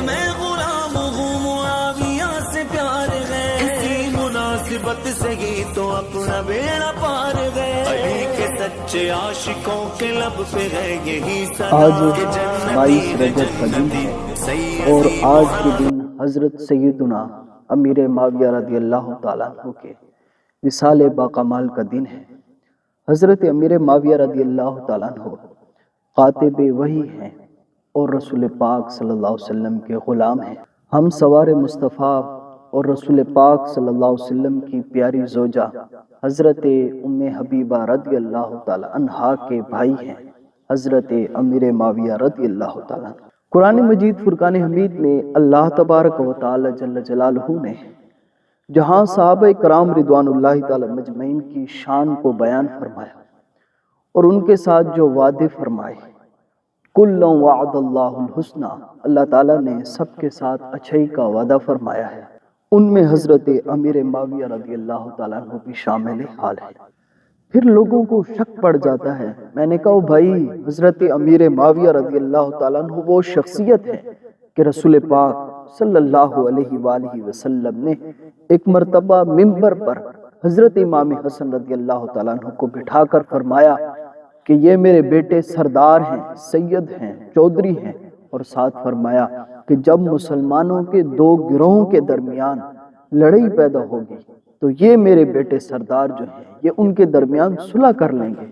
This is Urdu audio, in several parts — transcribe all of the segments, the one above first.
میں غلام ہوں معاویہ سے پیار ہے، اسی مناسبت سے ہی تو اپنا بیڑا پار گئے، علی کے سچے عاشقوں کے لب پہ ہے یہی آج سنا کہ جنتی 22 ہے رجب کا دن جنتی ہے اور آج کے دن حضرت سیدنا امیر معاویہ رضی اللہ تعالیٰ عنہ کے وصال باکمال کا دن ہے۔ حضرت امیر معاویہ رضی اللہ تعالیٰ عنہ کاتب وحی ہیں اور رسول پاک صلی اللہ علیہ وسلم کے غلام ہیں۔ ہم سوار مصطفیٰ اور رسول پاک صلی اللہ علیہ وسلم کی پیاری زوجہ حضرت ام حبیبہ رضی اللہ تعالیٰ عنہا کے بھائی ہیں حضرت امیر معاویہ رضی اللہ تعالیٰ عنہ۔ قرآن مجید فرقان حمید میں اللہ تبارک و تعالی جل جلالہ نے جہاں صحابہ کرام رضوان اللہ تعالی مجمعین کی شان کو بیان فرمایا اور ان کے ساتھ جو وعدے فرمائے، کل وعد اللہ الحسنى، اللہ تعالیٰ نے سب کے ساتھ اچھائی کا وعدہ فرمایا ہے، ان میں حضرت امیر معاویہ رضی اللہ تعالیٰ عنہ بھی شامل حال ہے۔ پھر لوگوں کو شک پڑ جاتا ہے، میں نے کہا بھائی حضرت امیر معاویہ رضی اللہ تعالیٰ عنہ وہ شخصیت ہے کہ رسول پاک صلی اللہ علیہ وآلہ وسلم نے ایک مرتبہ منبر پر حضرت امام حسن رضی اللہ تعالیٰ عنہ کو بٹھا کر فرمایا کہ یہ میرے بیٹے سردار ہیں، سید ہیں، چودھری ہیں، اور ساتھ فرمایا کہ جب مسلمانوں کے دو گروہوں کے درمیان لڑائی پیدا ہوگی تو یہ میرے بیٹے سردار جو ہیں یہ ان کے درمیان صلح کر لیں گے۔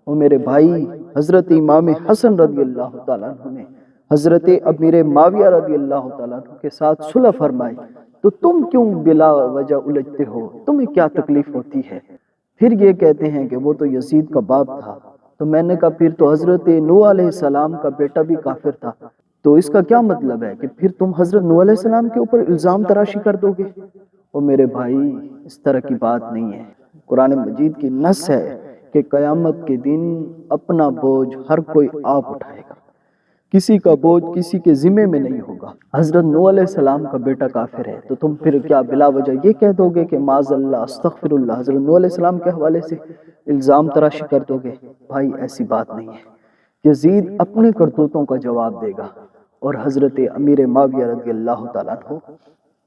اور میرے بھائی حضرت امام حسن رضی اللہ تعالیٰ عنہ نے حضرت امیر معاویہ رضی اللہ تعالیٰ عنہ کے ساتھ صلح فرمائی، تو تم کیوں بلا وجہ الجھتے ہو؟ تمہیں کیا تکلیف ہوتی ہے؟ پھر یہ کہتے ہیں کہ وہ تو یزید کا باپ تھا، تو میں نے کہا پھر تو حضرت نوح علیہ السلام کا بیٹا بھی کافر تھا، تو اس کا کیا مطلب ہے کہ پھر تم حضرت نوح علیہ السلام کے اوپر الزام تراشی کر دو گے؟ اور میرے بھائی اس طرح کی بات نہیں ہے۔ قرآن مجید کی نص ہے کہ قیامت کے دن اپنا بوجھ ہر کوئی آپ اٹھائے گا، کسی کا بوجھ کسی کے ذمے میں نہیں ہوگا۔ حضرت نوح علیہ السلام کا بیٹا کافر ہے تو تم پھر کیا بلا وجہ یہ کہہ دو گے کہ معاذ اللہ استغفر اللہ، حضرت نوح علیہ السلام کے حوالے سے الزام تراشی کر دو گے؟ بھائی ایسی بات نہیں ہے۔ یزید اپنے کرتوتوں کا جواب دے گا اور حضرت امیر معاویہ رضی اللہ تعالیٰ عنہ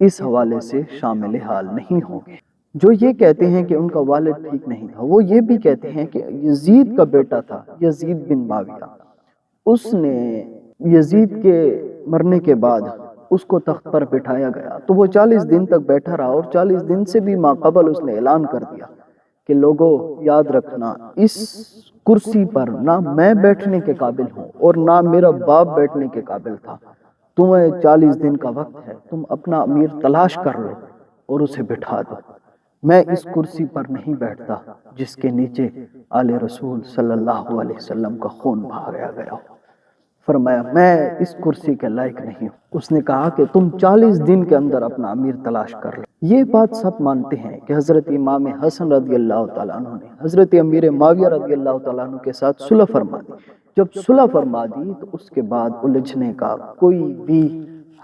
اس حوالے سے شامل حال نہیں ہوں گے۔ جو یہ کہتے ہیں کہ ان کا والد ٹھیک نہیں تھا، وہ یہ بھی کہتے ہیں کہ یزید کا بیٹا تھا یزید بن معاویہ، اس نے یزید کے مرنے کے بعد اس کو تخت پر بٹھایا گیا تو وہ 40 دن تک بیٹھا رہا، اور 40 دن سے بھی ماقبل اس نے اعلان کر دیا کہ لوگوں یاد رکھنا اس کرسی پر نہ میں بیٹھنے کے قابل ہوں اور نہ میرا باپ بیٹھنے کے قابل تھا، تمہیں 40 دن کا وقت ہے، تم اپنا امیر تلاش کر لو اور اسے بٹھا دو، میں اس کرسی پر نہیں بیٹھتا جس کے نیچے آل رسول صلی اللہ علیہ وسلم کا خون بہایا گیا ہو۔ فرمایا میں اس کرسی کے لائق نہیں ہوں۔ اس نے کہا کہ تم 40 دن کے اندر اپنا امیر تلاش کر لو۔ یہ بات سب مانتے ہیں کہ حضرت امام حسن رضی اللہ تعالیٰ عنہ نے حضرت امیر معاویہ رضی اللہ تعالیٰ عنہ کے ساتھ صلح فرما دی۔ جب صلح فرما دی تو اس کے بعد الجھنے کا کوئی بھی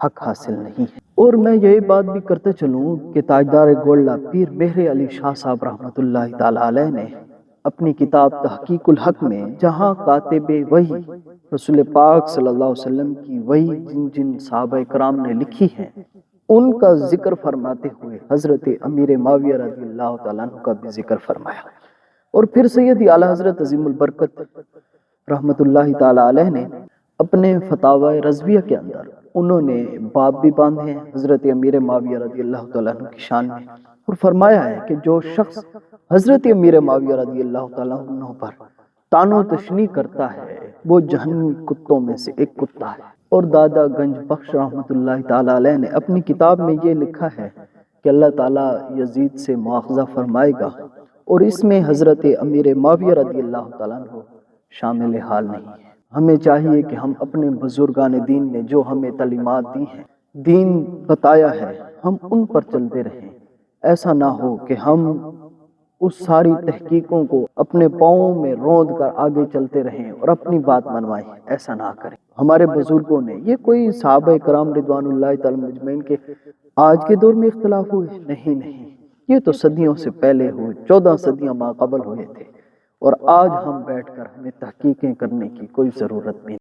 حق حاصل نہیں ہے۔ اور میں یہی بات بھی کرتے چلوں کہ تاجدار گولڈا پیر مہر علی شاہ صاحب رحمۃ اللہ تعالی علیہ نے اپنی کتاب تحقیق الحق میں جہاں کاتب وحی رسول پاک صلی اللہ علیہ وسلم کی وحی جن جن صحابہ کرام نے لکھی ہے ان کا ذکر فرماتے ہوئے حضرت امیر معاویہ رضی اللہ تعالیٰ عنہ کا بھی ذکر فرمایا۔ اور پھر سیدی اعلیٰ حضرت عظیم البرکت رحمۃ اللہ تعالی علیہ نے اپنے فتاوی رضویہ کے اندر انہوں نے باب بھی باندھے ہیں حضرت امیر معاویہ رضی اللہ تعالیٰ عنہ کی شان میں، اور فرمایا ہے کہ جو شخص حضرت امیر معاویہ رضی اللہ تعالیٰ عنہ پر طعن و تشنیع کرتا ہے وہ جہنمی کتوں میں سے ایک کتا ہے۔ اور دادا گنج بخش رحمۃ اللہ تعالیٰ علیہ نے اپنی کتاب میں یہ لکھا ہے کہ اللہ تعالیٰ یزید سے مواخذہ فرمائے گا، اور اس میں حضرت امیر معاویہ رضی اللہ تعالیٰ عنہ شامل حال نہیں ہے۔ ہمیں چاہیے کہ ہم اپنے بزرگان دین نے جو ہمیں تعلیمات دی ہیں، دین بتایا ہے، ہم ان پر چلتے رہیں۔ ایسا نہ ہو کہ ہم اس ساری تحقیقوں کو اپنے پاؤں میں روند کر آگے چلتے رہیں اور اپنی بات منوائیں، ایسا نہ کریں۔ ہمارے بزرگوں نے یہ کوئی صحابہ کرام رضوان اللہ تعالی مجمعین کے آج کے دور میں اختلاف ہوئے نہیں، یہ تو صدیوں سے پہلے ہوئے، 14 صدیاں ماقبل ہوئے تھے، اور آج ہم بیٹھ کر ہمیں تحقیقیں کرنے کی کوئی ضرورت نہیں۔